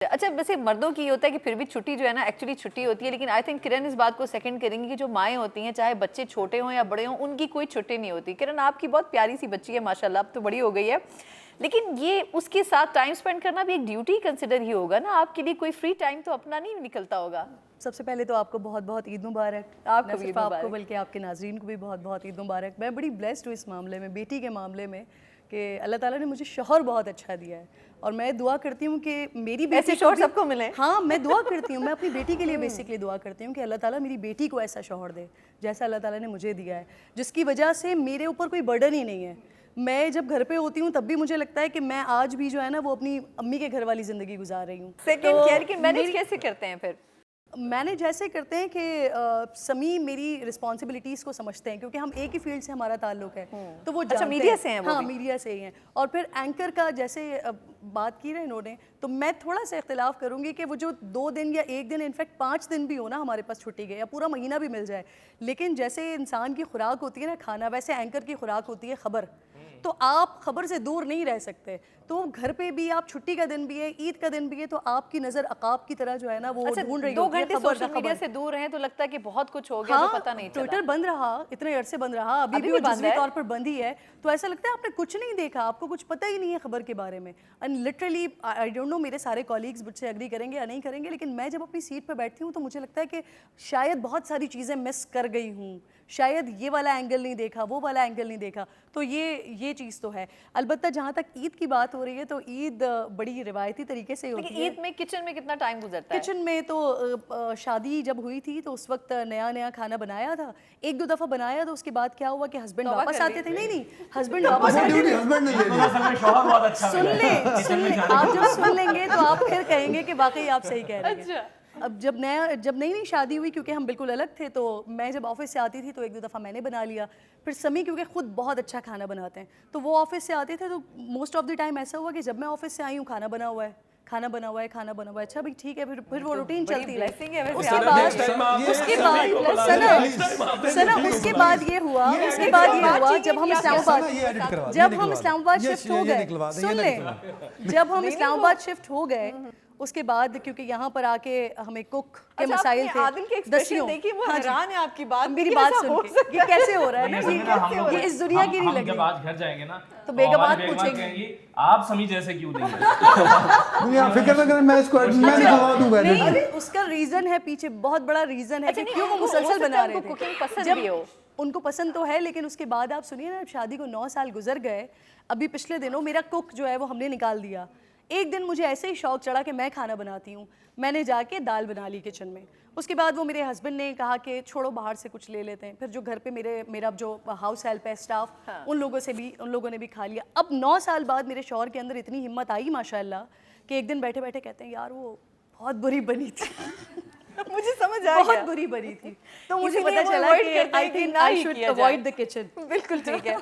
अच्छा, वैसे मर्दों की ये होता है कि फिर भी छुट्टी जो है ना एक्चुअली छुट्टी होती है, लेकिन आई थिंक किरण इस बात को सेकंड करेंगी कि जो माएँ होती हैं, चाहे बच्चे छोटे हों या बड़े हों, उनकी कोई छुट्टी नहीं होती। किरण, आपकी बहुत प्यारी सी बच्ची है माशाल्लाह, अब तो बड़ी हो गई है, लेकिन ये उसके साथ टाइम स्पेंड करना भी एक ड्यूटी कंसिडर ही होगा ना, आपके लिए कोई फ्री टाइम तो अपना नहीं निकलता होगा। सबसे पहले तो आपको बहुत बहुत ईद मुबारक। आपको न भी सिर्फ ईद आपको मुबारक। बल्कि आपके नाज़रीन को भी बहुत बहुत ईद मुबारक। मैं बड़ी ब्लेस्ड हूँ इस मामले में, बेटी के मामले में, कि अल्लाह ताला ने मुझे शौहर बहुत अच्छा दिया है और मैं दुआ करती हूँ कि मेरी बेटी ऐसे को शौहर भी, सबको मिले। हाँ मैं दुआ करती हूँ, मैं अपनी बेटी के लिए बेसिकली दुआ करती हूँ कि अल्लाह ताला मेरी बेटी को ऐसा शौहर दे जैसा अल्लाह ताला ने मुझे दिया है, जिसकी वजह से मेरे ऊपर कोई बर्डन ही नहीं है। मैं जब घर पे होती हूँ तब भी मुझे लगता है कि मैं आज भी जो है ना वो अपनी अम्मी के घर वाली ज़िंदगी गुजार रही हूँ। सेकंड केयर की मैनेज कैसे करते हैं फिर? मैनेज ऐसे करते हैं कि समी मेरी रिस्पॉन्सिबिलिटीज़ को समझते हैं, क्योंकि हम एक ही फील्ड से हमारा ताल्लुक है, तो वो जानते मीडिया हैं। से हैं वो हाँ भी? मीडिया से ही हैं। और फिर एंकर का जैसे बात की ना इन्होंने, तो मैं थोड़ा सा इख्तिलाफ करूँगी कि वो जो 2 दिन या 1 दिन, इनफैक्ट 5 दिन भी हो ना हमारे पास छुट्टी के, या पूरा महीना भी मिल जाए, लेकिन जैसे इंसान की खुराक होती है ना खाना, वैसे एंकर की खुराक होती है खबर। तो आप खबर से दूर नहीं रह सकते, तो घर पे भी आप, छुट्टी का दिन भी है, ईद का दिन भी है, तो आपकी नज़र अकाब की तरह जो है ना वो अच्छा, ढूंढ रही 2 होती है घंटे खबर सोशल मीडिया से दूर रहे तो लगता है कि बहुत कुछ हो गया जो पता नहीं चला। ट्विटर बंद रहा, इतने अरसे बंद रहा, अभी भी वो बंद जुज़वी है? तौर पर बंद ही है, तो ऐसा लगता है आपने कुछ नहीं देखा, आपको कुछ पता ही नहीं है खबर के बारे में। And literally I don't know मेरे सारे कॉलीग्स मुझसे एग्री करेंगे या नहीं करेंगे, लेकिन मैं जब अपनी सीट पर बैठती हूँ तो मुझे लगता है कि शायद बहुत सारी चीज़ें मिस कर गई हूँ, शायद ये वाला एंगल नहीं देखा, वो वाला एंगल नहीं देखा, तो ये चीज़ तो है। अलबत्ता जहाँ तक ईद की बात हो रही है, तो ईद बड़ी रिवायती तरीके से होती है। ईद में किचन में कितना टाइम गुजरता है? किचन में तो शादी जब हुई थी तो उस वक्त नया नया खाना बनाया था, 1-2 दफ़ा बनाया, तो उसके बाद क्या हुआ कि हस्बैंड तौबा वापस कर आते थे। नहीं हस्बैंड वापस वो आते ड्यूटी थे। हस्बैंड ने ले ली। असल में शौहर बहुत अच्छा सुन मिला है। ले, सुन ले, आप जब सुन लेंगे तो आप फिर कहेंगे कि वाकई आप सही कह रहे हैं। अच्छा। अब जब नई शादी हुई, क्योंकि हम बिल्कुल अलग थे, तो मैं जब ऑफिस से आती थी तो 1-2 दफ़ा मैंने बना लिया। फिर समी क्योंकि खुद बहुत अच्छा खाना बनाते हैं, तो वो ऑफिस से आते थे, तो मोस्ट ऑफ द टाइम ऐसा हुआ कि जब मैं ऑफिस से आई हूँ खाना बना हुआ है, खाना बना हुआ है, खाना बना हुआ है, अच्छा भाई ठीक है, फिर वो रूटीन चलती रही। ब्लेसिंग है वैसे उसके आप। बाद नेक्स्ट टाइम आप उसके सभी बाद को बुला सना लीजिए। सना उसके बाद ये हुआ जब हम इस्लामाबाद शिफ्ट हो गए, सुन ले, जब हम इस्लामाबाद शिफ्ट हो गए, उसके बाद क्योंकि यहाँ पर आके हमें कुक के मसाइल थे, आदिल के एक्सप्रेशन देखिए, वो हैरान है आपकी बात, मेरी बात सुन के ये कैसे हो रहा है ना, ये इस दुनिया की नहीं लग जब रही। आज घर जाएंगे ना तो बेगमात हमारी पूछेंगी। कहेंगी आप समी जैसे क्यों नहीं है? मुझे आप फिक्र न करें, मैं इसको मैं निकलवा दूंगा। नहीं, उसका रीजन है पीछे, बहुत बड़ा रीजन है कि क्यों वो मुसलसल बना रहे थे। कुकिंग पसंद जब भी हो, उनको पसंद तो है, लेकिन उसके बाद आप सुनिए ना, शादी को 9 साल गुजर गए, अभी पिछले दिनों मेरा कुक जो है वो हमने निकाल दिया। एक दिन मुझे ऐसे ही शौक चढ़ा कि मैं खाना बनाती हूँ, मैंने जाके दाल बना ली किचन में। उसके बाद वो मेरे हस्बैंड ने कहा कि छोड़ो बाहर से कुछ ले लेते हैं। फिर जो घर पे मेरा जो हाउस हेल्प है, स्टाफ, उन लोगों ने भी खा लिया। अब 9 साल बाद मेरे शौहर के अंदर इतनी हिम्मत आई माशाल्लाह कि एक दिन बैठे बैठे कहते हैं, यार वो बहुत बुरी बनी थी। मुझे समझ आ बहुत गया, बुरी बनी थी, तो मुझे इसीलिए पता वो चला avoid कि करते हैं आई कि थिंक ना आई ही शुड किया जाए। Avoid the kitchen. बिल्कुल ठीक है।